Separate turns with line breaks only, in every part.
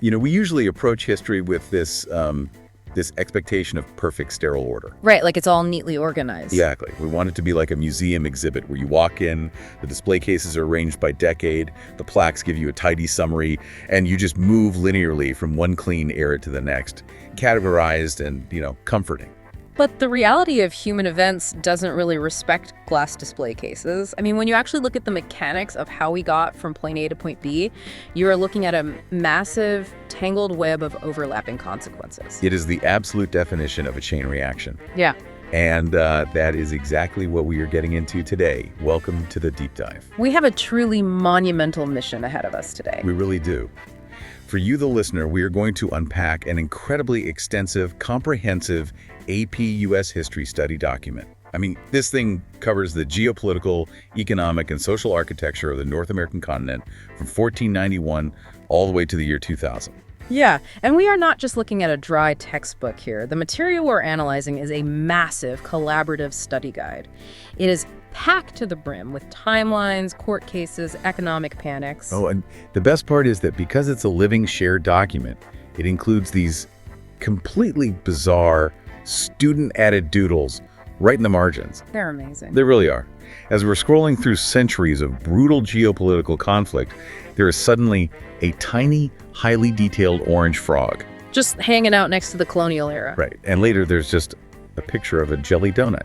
We usually approach history with this expectation of perfect sterile order.
Right, like it's all neatly organized.
Exactly. We want it to be like a museum exhibit where you walk in, the display cases are arranged by decade, the plaques give you a tidy summary, and you just move linearly from one clean era to the next, categorized and, comforting.
But the reality of human events doesn't really respect glass display cases. I mean, when you actually look at the mechanics of how we got from point A to point B, you are looking at a massive, tangled web of overlapping consequences.
It is the absolute definition of a chain reaction.
Yeah.
And that is exactly what we are getting into today. Welcome to the deep dive.
We have a truly monumental mission ahead of us today.
We really do. For you, the listener, we are going to unpack an incredibly extensive, comprehensive AP U.S. history study document. I mean, this thing covers the geopolitical, economic, and social architecture of the North American continent from 1491 all the way to the year 2000.
Yeah, and we are not just looking at a dry textbook here. The material we're analyzing is a massive collaborative study guide. It is packed to the brim with timelines, court cases, economic panics.
Oh, and the best part is that because it's a living shared document, it includes these completely bizarre student-added doodles right in the margins.
They're amazing.
They really are. As we're scrolling through centuries of brutal geopolitical conflict, there is suddenly a tiny, highly detailed orange frog.
Just hanging out next to the colonial era.
Right. And later there's just a picture of a jelly donut.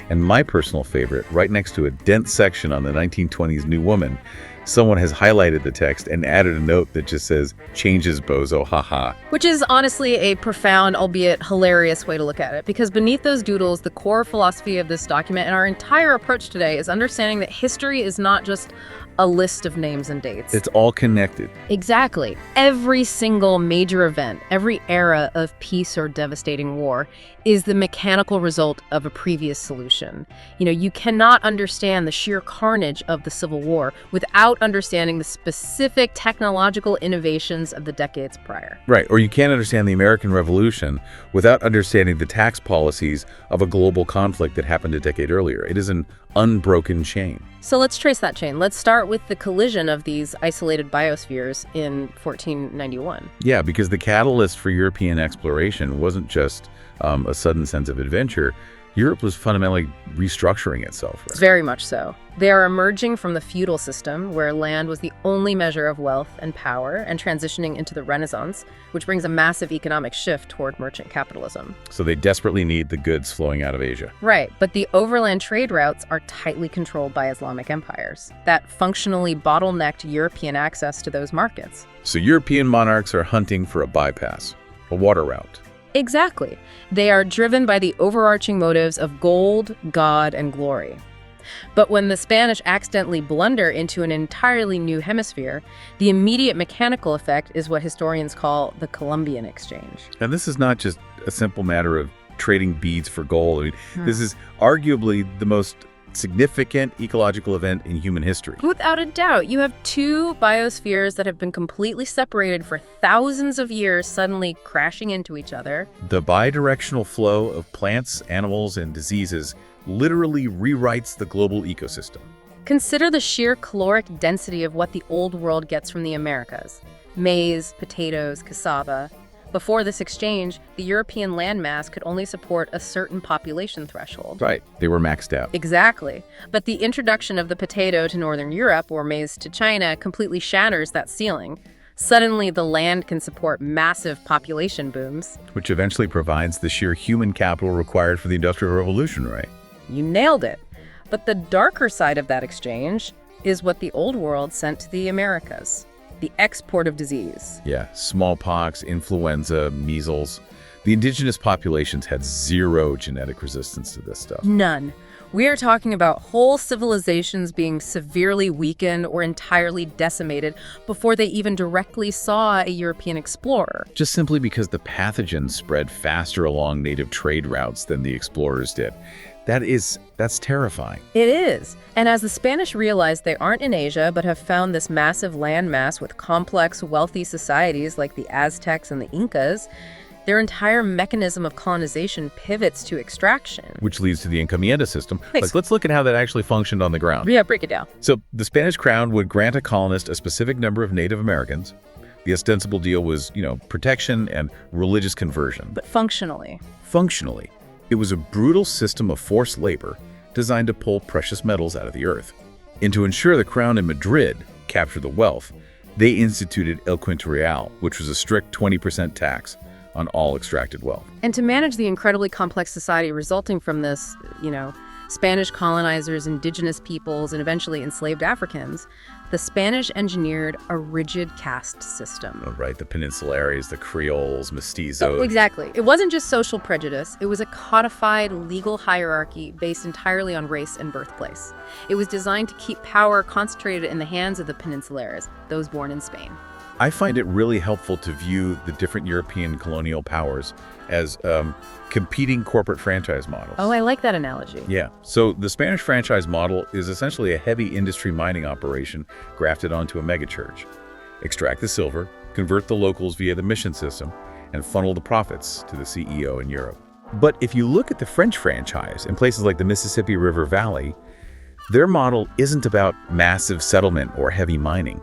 And my personal favorite, right next to a dense section on the 1920s New Woman, someone has highlighted the text and added a note that just says, "Changes, bozo, haha."
Which is honestly a profound, albeit hilarious way to look at it, because beneath those doodles, the core philosophy of this document and our entire approach today is understanding that history is not just a list of names and dates.
It's all connected.
Exactly. Every single major event, every era of peace or devastating war is the mechanical result of a previous solution. You cannot understand the sheer carnage of the Civil War without understanding the specific technological innovations of the decades prior.
Right, or you can't understand the American Revolution without understanding the tax policies of a global conflict that happened a decade earlier. It is an unbroken chain.
So let's trace that chain. Let's start with the collision of these isolated biospheres in 1491.
Yeah, because the catalyst for European exploration wasn't just a sudden sense of adventure. Europe was fundamentally restructuring itself. Right?
Very much so. They are emerging from the feudal system, where land was the only measure of wealth and power, and transitioning into the Renaissance, which brings a massive economic shift toward merchant capitalism.
So they desperately need the goods flowing out of Asia.
Right, but the overland trade routes are tightly controlled by Islamic empires that functionally bottlenecked European access to those markets.
So European monarchs are hunting for a bypass, a water route.
Exactly. They are driven by the overarching motives of gold, God, and glory. But when the Spanish accidentally blunder into an entirely new hemisphere, the immediate mechanical effect is what historians call the Columbian Exchange.
And this is not just a simple matter of trading beads for gold. I mean, this is arguably the most significant ecological event in human history.
Without a doubt, you have two biospheres that have been completely separated for thousands of years suddenly crashing into each other.
The bidirectional flow of plants, animals, and diseases literally rewrites the global ecosystem.
Consider the sheer caloric density of what the Old World gets from the Americas. Maize, potatoes, cassava. Before this exchange, the European landmass could only support a certain population threshold.
Right. They were maxed out.
Exactly. But the introduction of the potato to Northern Europe or maize to China completely shatters that ceiling. Suddenly, the land can support massive population booms.
Which eventually provides the sheer human capital required for the Industrial Revolution, right?
You nailed it. But the darker side of that exchange is what the Old World sent to the Americas. The export of disease.
Yeah, smallpox, influenza, measles. The indigenous populations had zero genetic resistance to this stuff.
None. We are talking about whole civilizations being severely weakened or entirely decimated before they even directly saw a European explorer.
Just simply because the pathogens spread faster along native trade routes than the explorers did. That's terrifying.
It is. And as the Spanish realize they aren't in Asia, but have found this massive landmass with complex, wealthy societies like the Aztecs and the Incas, their entire mechanism of colonization pivots to extraction.
Which leads to the encomienda system. Let's look at how that actually functioned on the ground.
Yeah, break it down.
So the Spanish crown would grant a colonist a specific number of Native Americans, The ostensible deal was, protection and religious conversion.
But functionally.
Functionally, it was a brutal system of forced labor designed to pull precious metals out of the earth. And to ensure the crown in Madrid captured the wealth, they instituted el quinto real, which was a strict 20% tax on all extracted wealth.
And to manage the incredibly complex society resulting from this, Spanish colonizers, indigenous peoples, and eventually enslaved Africans, the Spanish engineered a rigid caste system.
Oh, right, the Peninsulares, the Creoles, mestizos.
So, exactly. It wasn't just social prejudice. It was a codified legal hierarchy based entirely on race and birthplace. It was designed to keep power concentrated in the hands of the Peninsulares, those born in Spain.
I find it really helpful to view the different European colonial powers as competing corporate franchise models.
Oh, I like that analogy.
Yeah. So the Spanish franchise model is essentially a heavy industry mining operation grafted onto a megachurch. Extract the silver, convert the locals via the mission system, and funnel the profits to the CEO in Europe. But if you look at the French franchise in places like the Mississippi River Valley, their model isn't about massive settlement or heavy mining.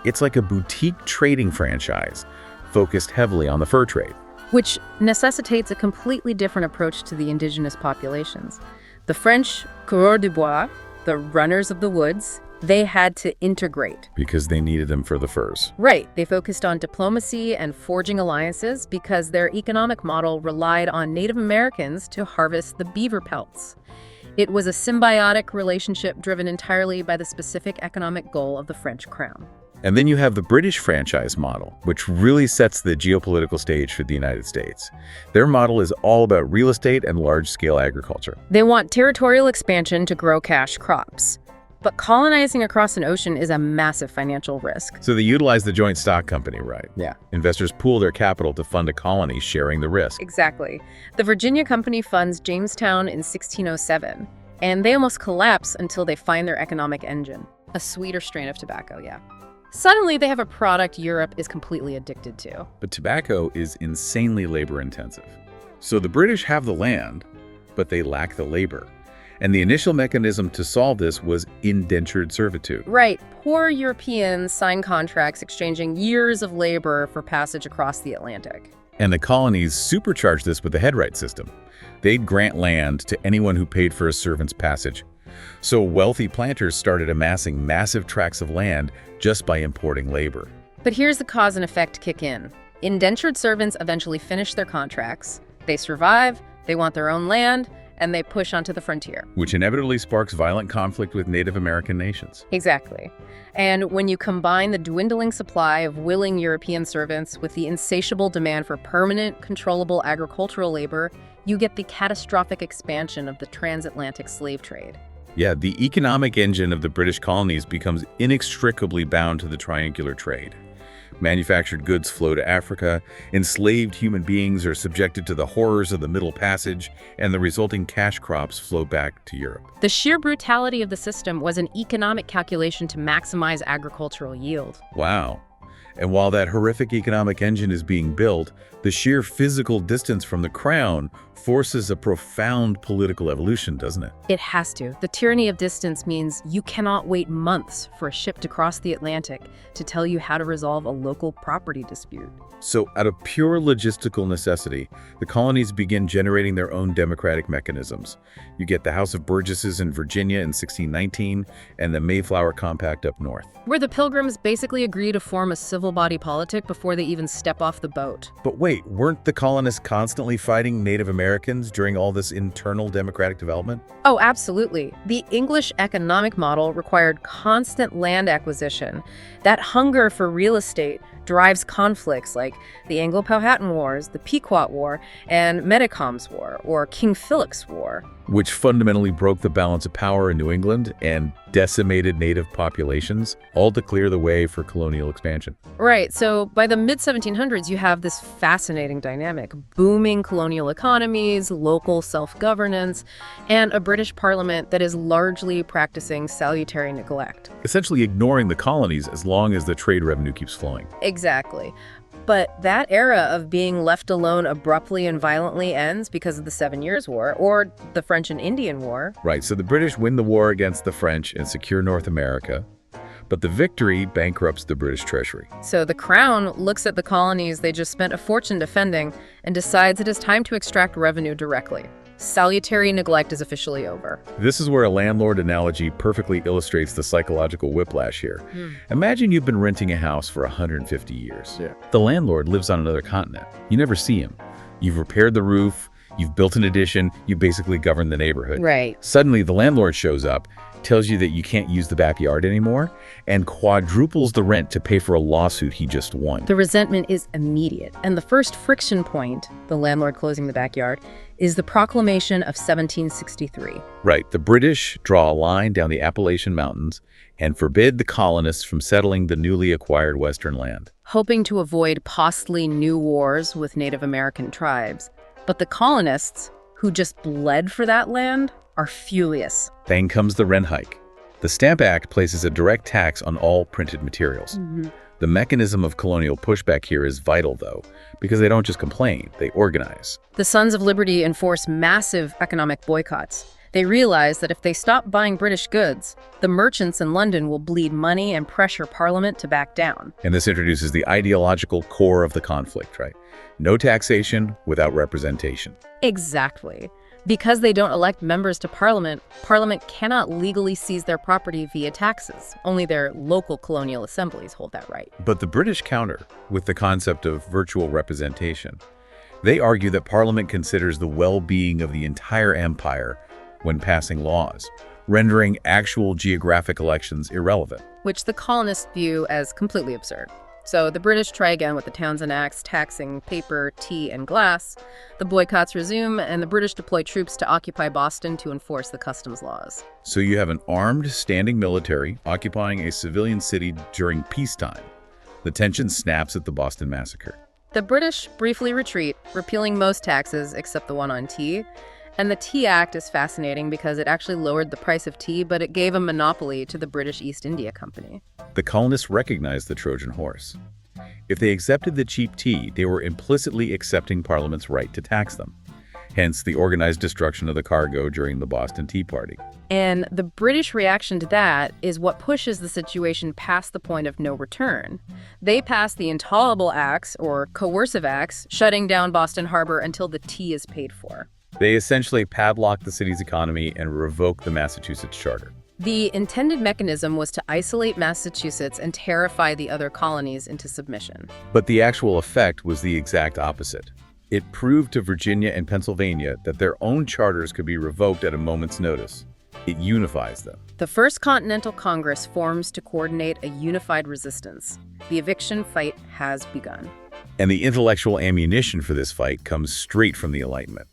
It's like a boutique trading franchise focused heavily on the fur trade.
Which necessitates a completely different approach to the indigenous populations. The French coureurs du bois, the runners of the woods, they had to integrate.
Because they needed them for the furs.
Right. They focused on diplomacy and forging alliances because their economic model relied on Native Americans to harvest the beaver pelts. It was a symbiotic relationship driven entirely by the specific economic goal of the French crown.
And then you have the British franchise model, which really sets the geopolitical stage for the United States. Their model is all about real estate and large-scale agriculture.
They want territorial expansion to grow cash crops. But colonizing across an ocean is a massive financial risk.
So they utilize the joint stock company, right?
Yeah.
Investors pool their capital to fund a colony, sharing the risk.
Exactly. The Virginia Company funds Jamestown in 1607, and they almost collapse until they find their economic engine, a sweeter strain of tobacco, yeah. Suddenly, they have a product Europe is completely addicted to.
But tobacco is insanely labor-intensive. So the British have the land, but they lack the labor. And the initial mechanism to solve this was indentured servitude.
Right. Poor Europeans sign contracts exchanging years of labor for passage across the Atlantic.
And the colonies supercharged this with the headright system. They'd grant land to anyone who paid for a servant's passage. So wealthy planters started amassing massive tracts of land just by importing labor.
But here's the cause and effect kick in. Indentured servants eventually finish their contracts. They survive, they want their own land, and they push onto the frontier.
Which inevitably sparks violent conflict with Native American nations.
Exactly. And when you combine the dwindling supply of willing European servants with the insatiable demand for permanent, controllable agricultural labor, you get the catastrophic expansion of the transatlantic slave trade.
Yeah, the economic engine of the British colonies becomes inextricably bound to the triangular trade. Manufactured goods flow to Africa, enslaved human beings are subjected to the horrors of the Middle Passage, and the resulting cash crops flow back to Europe.
The sheer brutality of the system was an economic calculation to maximize agricultural yield.
Wow. And while that horrific economic engine is being built, the sheer physical distance from the crown forces a profound political evolution, doesn't it?
It has to. The tyranny of distance means you cannot wait months for a ship to cross the Atlantic to tell you how to resolve a local property dispute.
So, out of pure logistical necessity, the colonies begin generating their own democratic mechanisms. You get the House of Burgesses in Virginia in 1619 and the Mayflower Compact up north.
Where the Pilgrims basically agree to form a civil body politic before they even step off the boat.
But wait, weren't the colonists constantly fighting Native Americans during all this internal democratic development?
Oh, absolutely. The English economic model required constant land acquisition. That hunger for real estate drives conflicts like the Anglo-Powhatan Wars, the Pequot War, and Metacom's War, or King Philip's War.
Which fundamentally broke the balance of power in New England and decimated native populations, all to clear the way for colonial expansion.
Right, so by the mid-1700s, you have this fascinating dynamic: booming colonial economies, local self-governance, and a British parliament that is largely practicing salutary neglect.
Essentially ignoring the colonies as long as the trade revenue keeps flowing.
Exactly. But that era of being left alone abruptly and violently ends because of the 7 Years' War, or the French and Indian War.
Right, so the British win the war against the French and secure North America. But the victory bankrupts the British Treasury.
So the Crown looks at the colonies they just spent a fortune defending and decides it is time to extract revenue directly. Salutary neglect is officially over.
This is where a landlord analogy perfectly illustrates the psychological whiplash here. Imagine you've been renting a house for 150 years. The landlord lives on another continent. You never see him. You've repaired the roof, you've built an addition, you basically govern the neighborhood.
Right.
Suddenly, the landlord shows up, tells you that you can't use the backyard anymore, and quadruples the rent to pay for a lawsuit he just won.
The resentment is immediate, and the first friction point, the landlord closing the backyard, is the Proclamation of 1763.
Right. The British draw a line down the Appalachian Mountains and forbid the colonists from settling the newly acquired western land.
Hoping to avoid costly new wars with Native American tribes. But the colonists, who just bled for that land, are furious.
Then comes the rent hike. The Stamp Act places a direct tax on all printed materials. The mechanism of colonial pushback here is vital, though, because they don't just complain, they organize.
The Sons of Liberty enforce massive economic boycotts. They realize that if they stop buying British goods, the merchants in London will bleed money and pressure Parliament to back down.
And this introduces the ideological core of the conflict, right? No taxation without representation.
Exactly. Because they don't elect members to Parliament, Parliament cannot legally seize their property via taxes. Only their local colonial assemblies hold that right.
But the British counter with the concept of virtual representation. They argue that Parliament considers the well-being of the entire empire when passing laws, rendering actual geographic elections irrelevant.
Which the colonists view as completely absurd. So the British try again with the Townshend Acts taxing paper, tea, and glass. The boycotts resume, and the British deploy troops to occupy Boston to enforce the customs laws.
So you have an armed, standing military occupying a civilian city during peacetime. The tension snaps at the Boston Massacre.
The British briefly retreat, repealing most taxes except the one on tea. And the Tea Act is fascinating because it actually lowered the price of tea, but it gave a monopoly to the British East India Company.
The colonists recognized the Trojan horse. If they accepted the cheap tea, they were implicitly accepting Parliament's right to tax them. Hence, the organized destruction of the cargo during the Boston Tea Party.
And the British reaction to that is what pushes the situation past the point of no return. They pass the Intolerable Acts, or coercive acts, shutting down Boston Harbor until the tea is paid for.
They essentially padlocked the city's economy and revoked the Massachusetts Charter.
The intended mechanism was to isolate Massachusetts and terrify the other colonies into submission.
But the actual effect was the exact opposite. It proved to Virginia and Pennsylvania that their own charters could be revoked at a moment's notice. It unifies them.
The First Continental Congress forms to coordinate a unified resistance. The eviction fight has begun.
And the intellectual ammunition for this fight comes straight from the Enlightenment.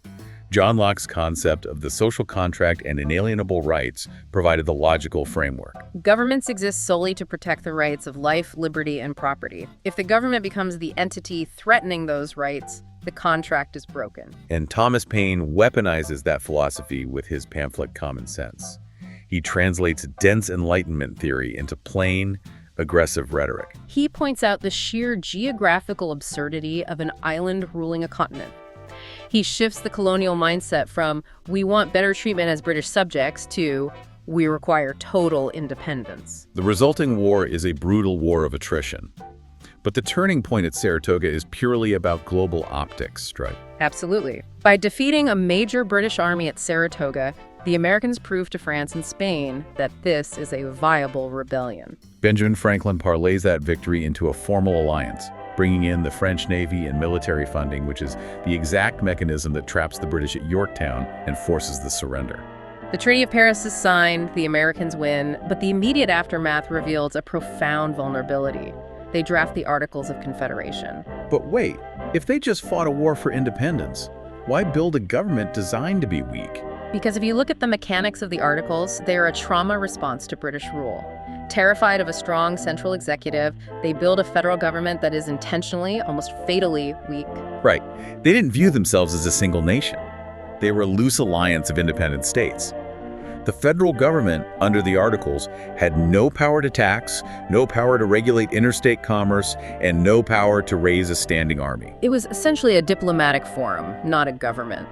John Locke's concept of the social contract and inalienable rights provided the logical framework.
Governments exist solely to protect the rights of life, liberty, and property. If the government becomes the entity threatening those rights, the contract is broken.
And Thomas Paine weaponizes that philosophy with his pamphlet Common Sense. He translates dense Enlightenment theory into plain, aggressive rhetoric.
He points out the sheer geographical absurdity of an island ruling a continent. He shifts the colonial mindset from, we want better treatment as British subjects, to, we require total independence.
The resulting war is a brutal war of attrition. But the turning point at Saratoga is purely about global optics, right?
Absolutely. By defeating a major British army at Saratoga, the Americans proved to France and Spain that this is a viable rebellion.
Benjamin Franklin parlays that victory into a formal alliance, bringing in the French Navy and military funding, which is the exact mechanism that traps the British at Yorktown and forces the surrender.
The Treaty of Paris is signed, the Americans win, but the immediate aftermath reveals a profound vulnerability. They draft the Articles of Confederation.
But wait, if they just fought a war for independence, why build a government designed to be weak?
Because if you look at the mechanics of the Articles, they are a trauma response to British rule. Terrified of a strong central executive, they build a federal government that is intentionally, almost fatally, weak.
Right. They didn't view themselves as a single nation. They were a loose alliance of independent states. The federal government, under the Articles, had no power to tax, no power to regulate interstate commerce, and no power to raise a standing army.
It was essentially a diplomatic forum, not a government.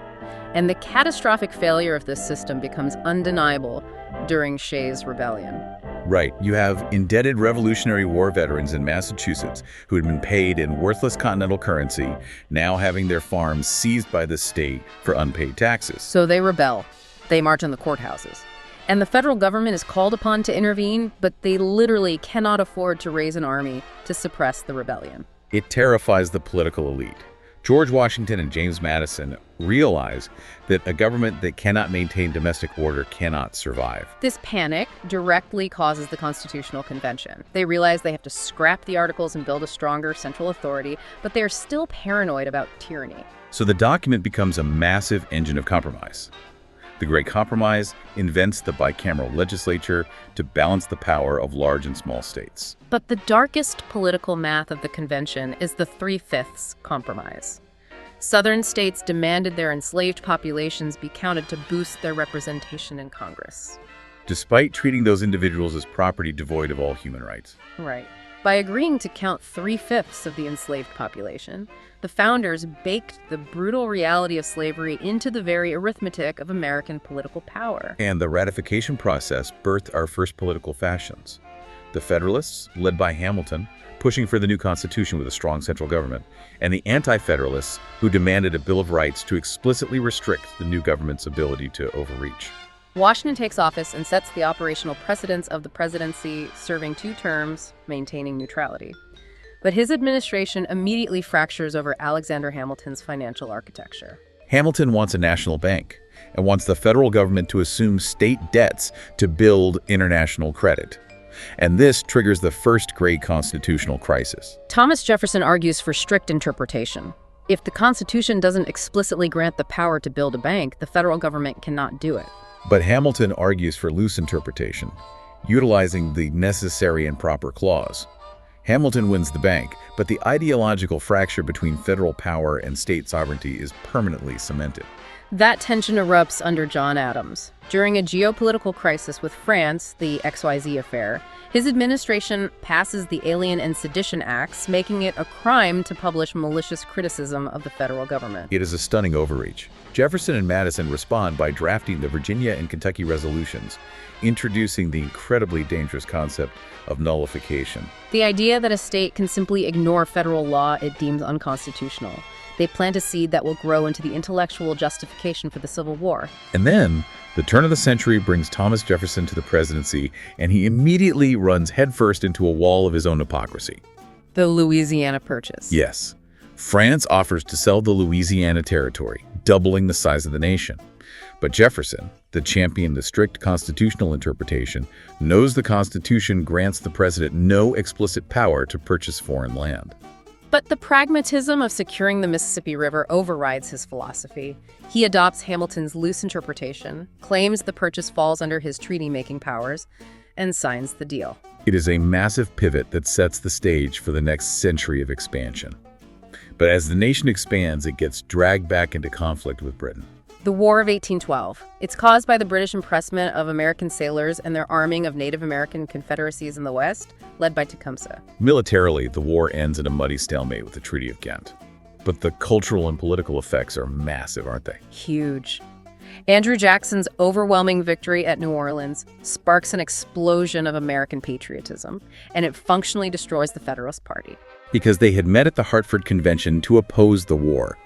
And the catastrophic failure of this system becomes undeniable during Shays' Rebellion.
Right. You have indebted Revolutionary War veterans in Massachusetts who had been paid in worthless continental currency, now having their farms seized by the state for unpaid taxes.
So they rebel. They march on the courthouses. And the federal government is called upon to intervene, but they literally cannot afford to raise an army to suppress the rebellion.
It terrifies the political elite. George Washington and James Madison realize that a government that cannot maintain domestic order cannot survive.
This panic directly causes the Constitutional Convention. They realize they have to scrap the Articles and build a stronger central authority, but they are still paranoid about tyranny.
So the document becomes a massive engine of compromise. The Great Compromise invents the bicameral legislature to balance the power of large and small states.
But the darkest political math of the convention is the 3/5 compromise. Southern states demanded their enslaved populations be counted to boost their representation in Congress.
Despite treating those individuals as property devoid of all human rights.
Right. By agreeing to count 3/5 of the enslaved population, the founders baked the brutal reality of slavery into the very arithmetic of American political power.
And the ratification process birthed our first political fashions. The Federalists, led by Hamilton, pushing for the new Constitution with a strong central government, and the Anti-Federalists, who demanded a Bill of Rights to explicitly restrict the new government's ability to overreach.
Washington takes office and sets the operational precedents of the presidency, serving 2 terms, maintaining neutrality. But his administration immediately fractures over Alexander Hamilton's financial architecture.
Hamilton wants a national bank and wants the federal government to assume state debts to build international credit. And this triggers the first great constitutional crisis.
Thomas Jefferson argues for strict interpretation. If the Constitution doesn't explicitly grant the power to build a bank, the federal government cannot do it.
But Hamilton argues for loose interpretation, utilizing the necessary and proper clause. Hamilton wins the bank, but the ideological fracture between federal power and state sovereignty is permanently cemented.
That tension erupts under John Adams. During a geopolitical crisis with France, the XYZ affair, his administration passes the Alien and Sedition Acts, making it a crime to publish malicious criticism of the federal government.
It is a stunning overreach. Jefferson and Madison respond by drafting the Virginia and Kentucky resolutions, introducing the incredibly dangerous concept of nullification.
The idea that a state can simply ignore federal law it deems unconstitutional. They plant a seed that will grow into the intellectual justification for the Civil War.
And then, the turn of the century brings Thomas Jefferson to the presidency, and he immediately runs headfirst into a wall of his own hypocrisy.
The Louisiana Purchase.
Yes. France offers to sell the Louisiana Territory, doubling the size of the nation. But Jefferson, the champion of the strict constitutional interpretation, knows the Constitution grants the president no explicit power to purchase foreign land.
But the pragmatism of securing the Mississippi River overrides his philosophy. He adopts Hamilton's loose interpretation, claims the purchase falls under his treaty-making powers, and signs the deal.
It is a massive pivot that sets the stage for the next century of expansion. But as the nation expands, it gets dragged back into conflict with Britain.
The War of 1812. It's caused by the British impressment of American sailors and their arming of Native American confederacies in the West, led by Tecumseh.
Militarily, the war ends in a muddy stalemate with the Treaty of Ghent. But the cultural and political effects are massive, aren't they?
Huge. Andrew Jackson's overwhelming victory at New Orleans sparks an explosion of American patriotism, and it functionally destroys the Federalist Party.
Because they had met at the Hartford Convention to oppose the war,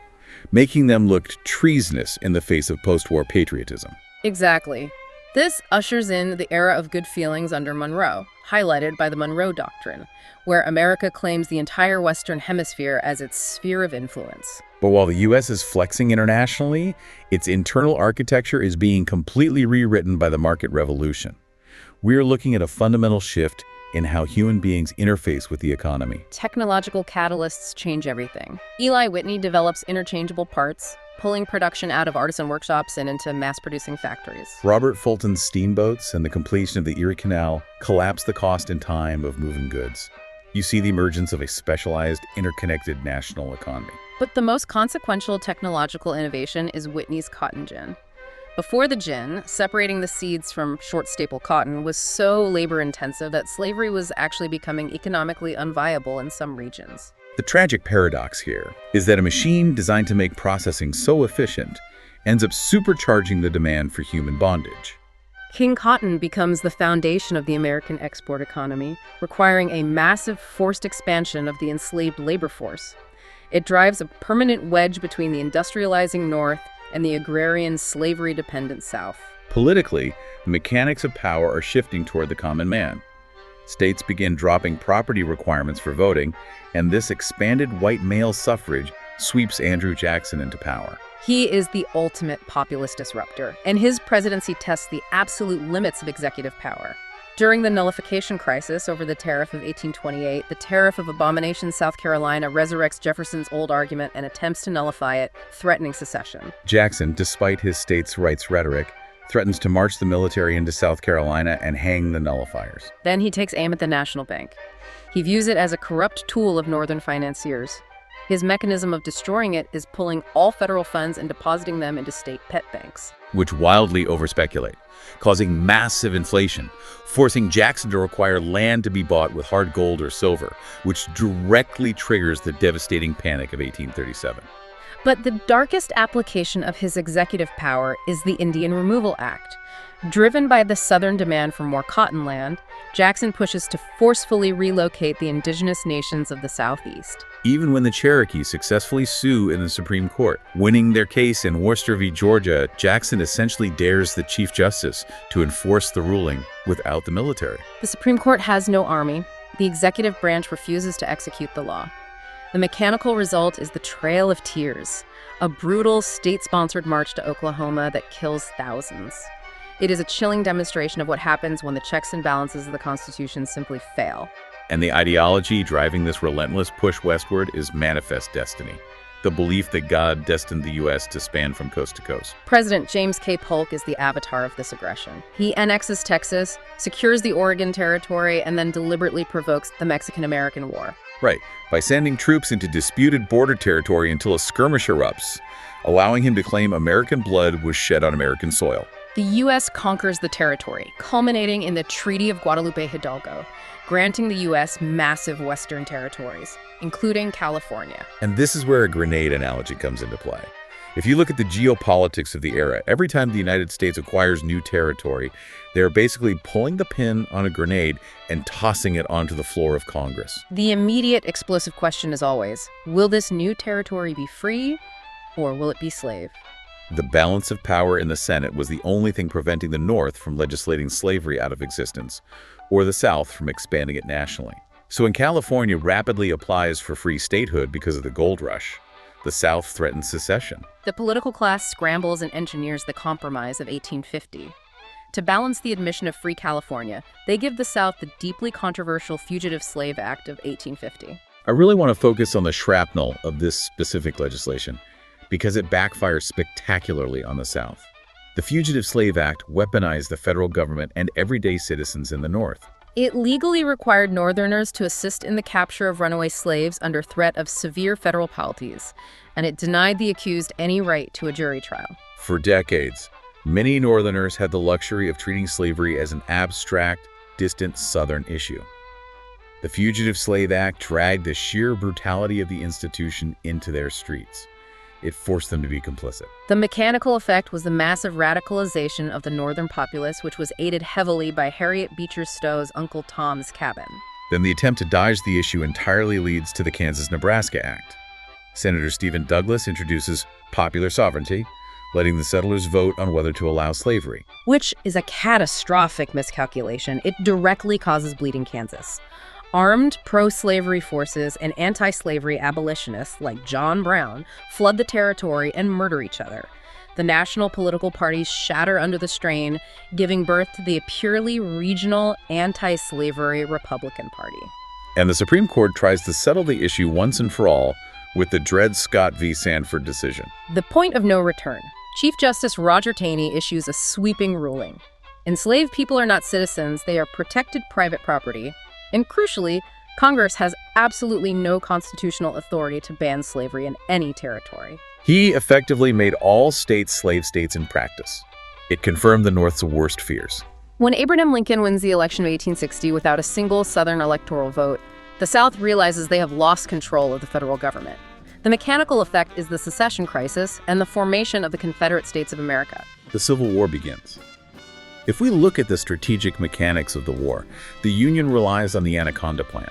making them look treasonous in the face of post-war patriotism.
Exactly. This ushers in the era of good feelings under Monroe, highlighted by the Monroe Doctrine, where America claims the entire Western Hemisphere as its sphere of influence.
But while the U.S. is flexing internationally, its internal architecture is being completely rewritten by the market revolution. We're looking at a fundamental shift in how human beings interface with the economy.
Technological catalysts change everything. Eli Whitney develops interchangeable parts, pulling production out of artisan workshops and into mass-producing factories.
Robert Fulton's steamboats and the completion of the Erie Canal collapse the cost and time of moving goods. You see the emergence of a specialized, interconnected national economy.
But the most consequential technological innovation is Whitney's cotton gin. Before the gin, separating the seeds from short-staple cotton was so labor-intensive that slavery was actually becoming economically unviable in some regions.
The tragic paradox here is that a machine designed to make processing so efficient ends up supercharging the demand for human bondage.
King Cotton becomes the foundation of the American export economy, requiring a massive forced expansion of the enslaved labor force. It drives a permanent wedge between the industrializing North and the agrarian, slavery-dependent South.
Politically, the mechanics of power are shifting toward the common man. States begin dropping property requirements for voting, and this expanded white male suffrage sweeps Andrew Jackson into power.
He is the ultimate populist disruptor, and his presidency tests the absolute limits of executive power. During the nullification crisis over the Tariff of 1828, the Tariff of Abomination, South Carolina, resurrects Jefferson's old argument and attempts to nullify it, threatening secession.
Jackson, despite his states' rights rhetoric, threatens to march the military into South Carolina and hang the nullifiers.
Then he takes aim at the National Bank. He views it as a corrupt tool of Northern financiers. His mechanism of destroying it is pulling all federal funds and depositing them into state pet banks,
which wildly overspeculate, causing massive inflation, forcing Jackson to require land to be bought with hard gold or silver, which directly triggers the devastating Panic of 1837.
But the darkest application of his executive power is the Indian Removal Act. Driven by the Southern demand for more cotton land, Jackson pushes to forcefully relocate the indigenous nations of the Southeast.
Even when the Cherokee successfully sue in the Supreme Court, winning their case in Worcester v. Georgia, Jackson essentially dares the Chief Justice to enforce the ruling without the military.
The Supreme Court has no army. The executive branch refuses to execute the law. The mechanical result is the Trail of Tears, a brutal state-sponsored march to Oklahoma that kills thousands. It is a chilling demonstration of what happens when the checks and balances of the Constitution simply fail.
And the ideology driving this relentless push westward is manifest destiny, the belief that God destined the U.S. to span from coast to coast.
President James K. Polk is the avatar of this aggression. He annexes Texas, secures the Oregon Territory, and then deliberately provokes the Mexican-American War.
Right, by sending troops into disputed border territory until a skirmish erupts, allowing him to claim American blood was shed on American soil.
The U.S. conquers the territory, culminating in the Treaty of Guadalupe Hidalgo, granting the U.S. massive western territories, including California.
And this is where a grenade analogy comes into play. If you look at the geopolitics of the era, every time the United States acquires new territory, they're basically pulling the pin on a grenade and tossing it onto the floor of Congress.
The immediate explosive question is always, will this new territory be free, or will it be slave?
The balance of power in the Senate was the only thing preventing the North from legislating slavery out of existence, or the South from expanding it nationally. So when California rapidly applies for free statehood because of the gold rush, the South threatens secession.
The political class scrambles and engineers the Compromise of 1850. To balance the admission of free California, they give the South the deeply controversial Fugitive Slave Act of 1850.
I really want to focus on the shrapnel of this specific legislation, because it backfires spectacularly on the South. The Fugitive Slave Act weaponized the federal government and everyday citizens in the North.
It legally required Northerners to assist in the capture of runaway slaves under threat of severe federal penalties, and it denied the accused any right to a jury trial.
For decades, many Northerners had the luxury of treating slavery as an abstract, distant Southern issue. The Fugitive Slave Act dragged the sheer brutality of the institution into their streets. It forced them to be complicit.
The mechanical effect was the massive radicalization of the Northern populace, which was aided heavily by Harriet Beecher Stowe's Uncle Tom's Cabin.
Then the attempt to dodge the issue entirely leads to the Kansas-Nebraska Act. Senator Stephen Douglas introduces popular sovereignty, letting the settlers vote on whether to allow slavery.
Which is a catastrophic miscalculation. It directly causes Bleeding Kansas. Armed pro-slavery forces and anti-slavery abolitionists like John Brown flood the territory and murder each other. The national political parties shatter under the strain, giving birth to the purely regional anti-slavery Republican Party.
And the Supreme Court tries to settle the issue once and for all with the Dred Scott v. Sanford decision.
The point of no return. Chief Justice Roger Taney issues a sweeping ruling. Enslaved people are not citizens, they are protected private property. And crucially, Congress has absolutely no constitutional authority to ban slavery in any territory.
He effectively made all states slave states in practice. It confirmed the North's worst fears.
When Abraham Lincoln wins the election of 1860 without a single Southern electoral vote, the South realizes they have lost control of the federal government. The mechanical effect is the secession crisis and the formation of the Confederate States of America.
The Civil War begins. If we look at the strategic mechanics of the war, the Union relies on the Anaconda Plan.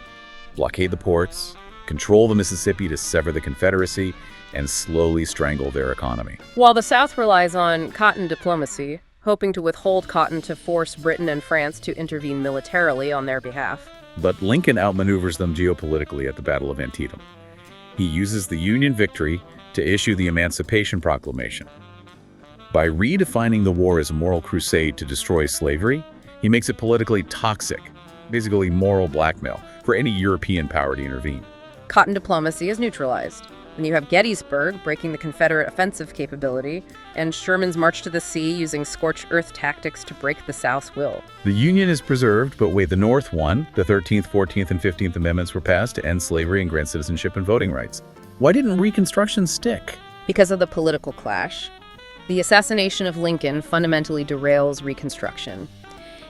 Blockade the ports, control the Mississippi to sever the Confederacy, and slowly strangle their economy.
While the South relies on cotton diplomacy, hoping to withhold cotton to force Britain and France to intervene militarily on their behalf.
But Lincoln outmaneuvers them geopolitically at the Battle of Antietam. He uses the Union victory to issue the Emancipation Proclamation. By redefining the war as a moral crusade to destroy slavery, he makes it politically toxic, basically moral blackmail, for any European power to intervene.
Cotton diplomacy is neutralized. And you have Gettysburg breaking the Confederate offensive capability, and Sherman's march to the sea using scorched earth tactics to break the South's will.
The Union is preserved, but wait, the North won. The 13th, 14th, and 15th Amendments were passed to end slavery and grant citizenship and voting rights. Why didn't Reconstruction stick?
Because of the political clash. The assassination of Lincoln fundamentally derails Reconstruction.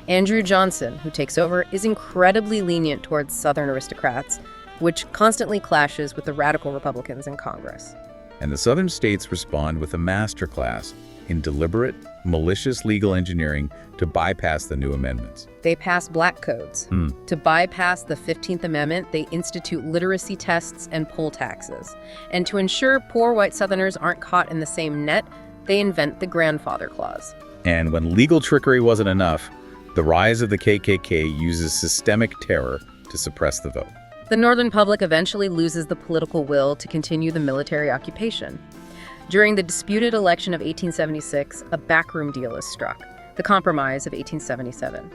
Andrew Johnson, who takes over, is incredibly lenient towards Southern aristocrats, which constantly clashes with the radical Republicans in Congress.
And the Southern states respond with a masterclass in deliberate, malicious legal engineering to bypass the new amendments.
They pass black codes. To bypass the 15th Amendment, they institute literacy tests and poll taxes. And to ensure poor white Southerners aren't caught in the same net, they invent the grandfather clause.
And when legal trickery wasn't enough, the rise of the KKK uses systemic terror to suppress the vote.
The Northern public eventually loses the political will to continue the military occupation. During the disputed election of 1876, a backroom deal is struck, the Compromise of 1877.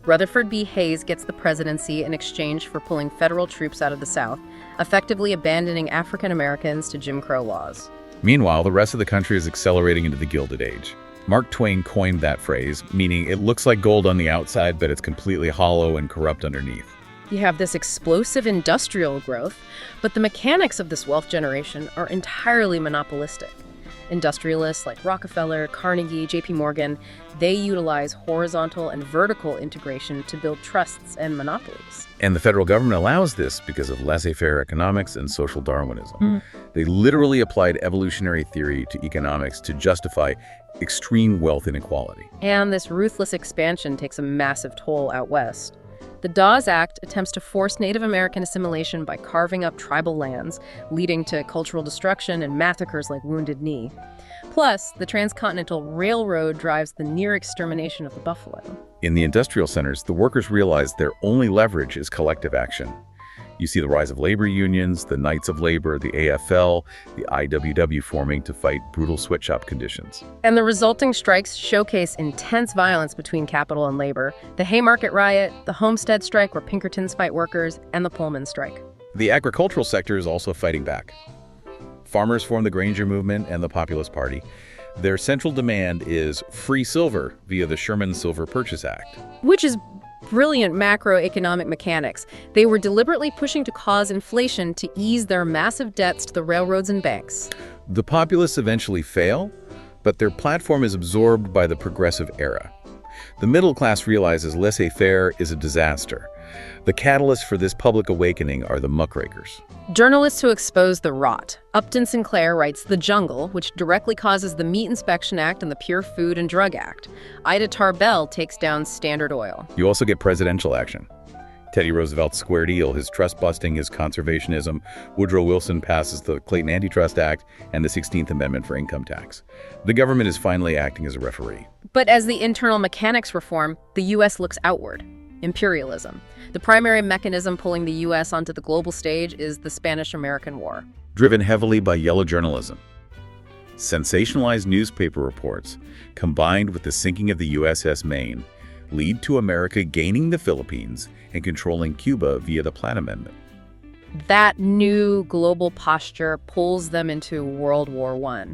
Rutherford B. Hayes gets the presidency in exchange for pulling federal troops out of the South, effectively abandoning African Americans to Jim Crow laws.
Meanwhile, the rest of the country is accelerating into the Gilded Age. Mark Twain coined that phrase, meaning it looks like gold on the outside, but it's completely hollow and corrupt underneath.
You have this explosive industrial growth, but the mechanics of this wealth generation are entirely monopolistic. Industrialists like Rockefeller, Carnegie, J.P. Morgan, they utilize horizontal and vertical integration to build trusts and monopolies.
And the federal government allows this because of laissez-faire economics and social Darwinism. They literally applied evolutionary theory to economics to justify extreme wealth inequality.
And this ruthless expansion takes a massive toll out west. The Dawes Act attempts to force Native American assimilation by carving up tribal lands, leading to cultural destruction and massacres like Wounded Knee. Plus, the Transcontinental Railroad drives the near extermination of the buffalo.
In the industrial centers, the workers realize their only leverage is collective action. You see the rise of labor unions, the Knights of Labor, the AFL, the IWW forming to fight brutal sweatshop conditions.
And the resulting strikes showcase intense violence between capital and labor: the Haymarket Riot, the Homestead Strike where Pinkertons fight workers, and the Pullman Strike.
The agricultural sector is also fighting back. Farmers form the Granger Movement and the Populist Party. Their central demand is free silver via the Sherman Silver Purchase Act.
Which is brilliant macroeconomic mechanics. They were deliberately pushing to cause inflation to ease their massive debts to the railroads and banks.
The populists eventually fail, but their platform is absorbed by the progressive era. The middle class realizes laissez-faire is a disaster. The catalyst for this public awakening are the muckrakers.
Journalists who expose the rot. Upton Sinclair writes The Jungle, which directly causes the Meat Inspection Act and the Pure Food and Drug Act. Ida Tarbell takes down Standard Oil.
You also get presidential action. Teddy Roosevelt's Square Deal, his trust-busting, his conservationism. Woodrow Wilson passes the Clayton Antitrust Act and the 16th Amendment for income tax. The government is finally acting as a referee.
But as the internal mechanics reform, the U.S. looks outward. Imperialism. The primary mechanism pulling the U.S. onto the global stage is the Spanish-American War.
Driven heavily by yellow journalism. Sensationalized newspaper reports, combined with the sinking of the USS Maine, lead to America gaining the Philippines and controlling Cuba via the Platt Amendment.
That new global posture pulls them into World War I.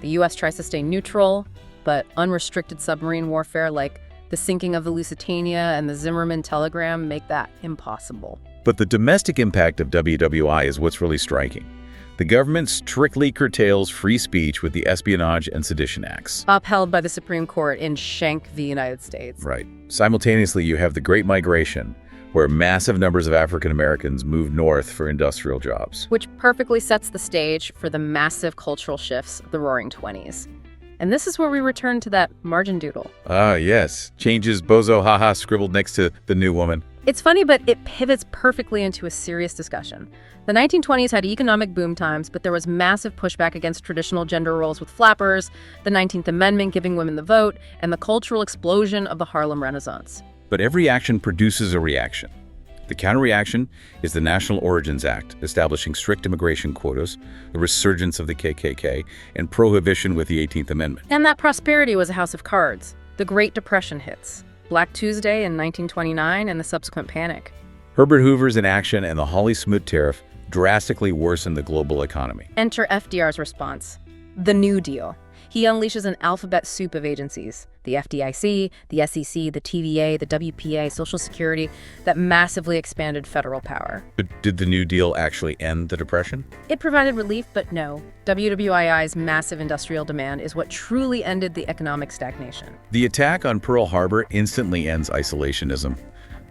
The U.S. tries to stay neutral, but unrestricted submarine warfare like the sinking of the Lusitania and the Zimmerman telegram make that impossible.
But the domestic impact of WWI is what's really striking. The government strictly curtails free speech with the Espionage and Sedition Acts.
Upheld by the Supreme Court in Schenck v. United States.
Right. Simultaneously, you have the Great Migration, where massive numbers of African Americans move north for industrial jobs.
Which perfectly sets the stage for the massive cultural shifts of the Roaring '20s. And this is where we return to that margin doodle.
Ah, yes. Changes bozo haha scribbled next to the new woman.
It's funny, but it pivots perfectly into a serious discussion. The 1920s had economic boom times, but there was massive pushback against traditional gender roles with flappers, the 19th Amendment giving women the vote, and the cultural explosion of the Harlem Renaissance.
But every action produces a reaction. The counterreaction is the National Origins Act, establishing strict immigration quotas, the resurgence of the KKK, and prohibition with the 18th Amendment.
And that prosperity was a house of cards. The Great Depression hits. Black Tuesday in 1929 and the subsequent panic.
Herbert Hoover's inaction and the Hawley-Smoot tariff drastically worsened the global economy.
Enter FDR's response. The New Deal. He unleashes an alphabet soup of agencies. The FDIC, the SEC, the TVA, the WPA, Social Security, that massively expanded federal power.
But did the New Deal actually end the Depression?
It provided relief, but no. WWII's massive industrial demand is what truly ended the economic stagnation.
The attack on Pearl Harbor instantly ends isolationism.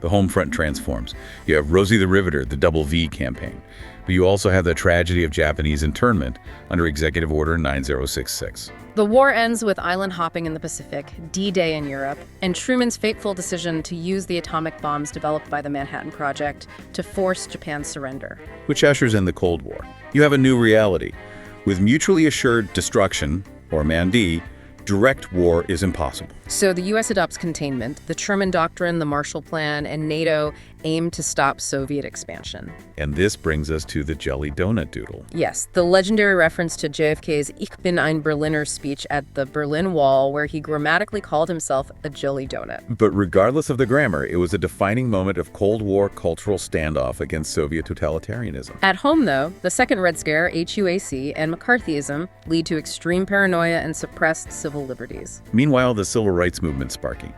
The home front transforms. You have Rosie the Riveter, the Double V campaign. But you also have the tragedy of Japanese internment under Executive Order 9066.
The war ends with island hopping in the Pacific, D-Day in Europe, and Truman's fateful decision to use the atomic bombs developed by the Manhattan Project to force Japan's surrender.
Which ushers in the Cold War. You have a new reality. With mutually assured destruction, or MAND, direct war is impossible.
So the U.S. adopts containment. The Truman Doctrine, the Marshall Plan, and NATO aim to stop Soviet expansion.
And this brings us to the jelly donut doodle.
Yes, the legendary reference to JFK's Ich bin ein Berliner speech at the Berlin Wall, where he grammatically called himself a jelly donut.
But regardless of the grammar, it was a defining moment of Cold War cultural standoff against Soviet totalitarianism.
At home, though, the Second Red Scare, HUAC, and McCarthyism lead to extreme paranoia and suppressed civil liberties.
Meanwhile, the civil rights movement sparking.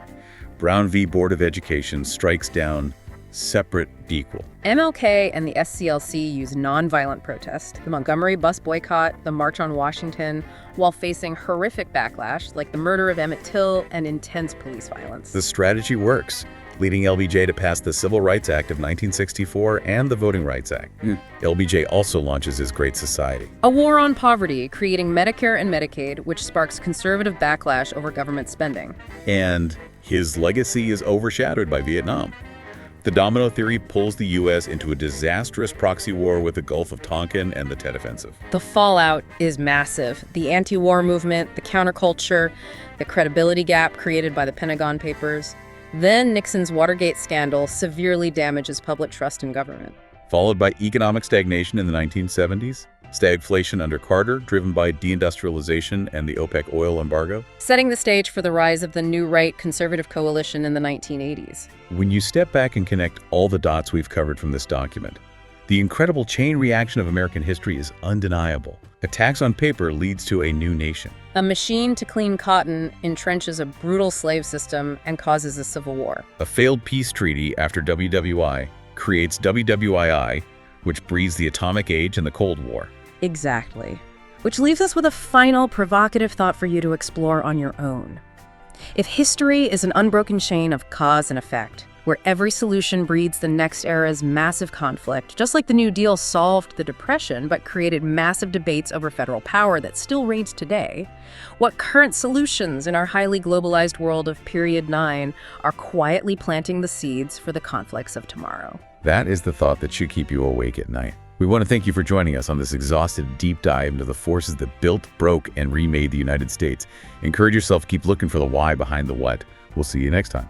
Brown v. Board of Education strikes down separate but equal.
MLK and the SCLC use nonviolent protest, the Montgomery bus boycott, the March on Washington, while facing horrific backlash like the murder of Emmett Till and intense police violence.
The strategy works, leading LBJ to pass the Civil Rights Act of 1964 and the Voting Rights Act. LBJ also launches his Great Society.
A war on poverty, creating Medicare and Medicaid, which sparks conservative backlash over government spending.
And his legacy is overshadowed by Vietnam. The domino theory pulls the U.S. into a disastrous proxy war with the Gulf of Tonkin and the Tet Offensive.
The fallout is massive. The anti-war movement, the counterculture, the credibility gap created by the Pentagon Papers. Then Nixon's Watergate scandal severely damages public trust in government.
Followed by economic stagnation in the 1970s, stagflation under Carter, driven by deindustrialization and the OPEC oil embargo.
Setting the stage for the rise of the new right conservative coalition in the 1980s.
When you step back and connect all the dots we've covered from this document, the incredible chain reaction of American history is undeniable. Attacks on paper leads to a new nation.
A machine to clean cotton entrenches a brutal slave system and causes a civil war.
A failed peace treaty after WWI creates WWII, which breeds the atomic age and the Cold War.
Exactly. Which leaves us with a final provocative thought for you to explore on your own. If history is an unbroken chain of cause and effect, where every solution breeds the next era's massive conflict, just like the New Deal solved the Depression but created massive debates over federal power that still reigns today, what current solutions in our highly globalized world of Period 9 are quietly planting the seeds for the conflicts of tomorrow?
That is the thought that should keep you awake at night. We want to thank you for joining us on this exhaustive deep dive into the forces that built, broke, and remade the United States. Encourage yourself to keep looking for the why behind the what. We'll see you next time.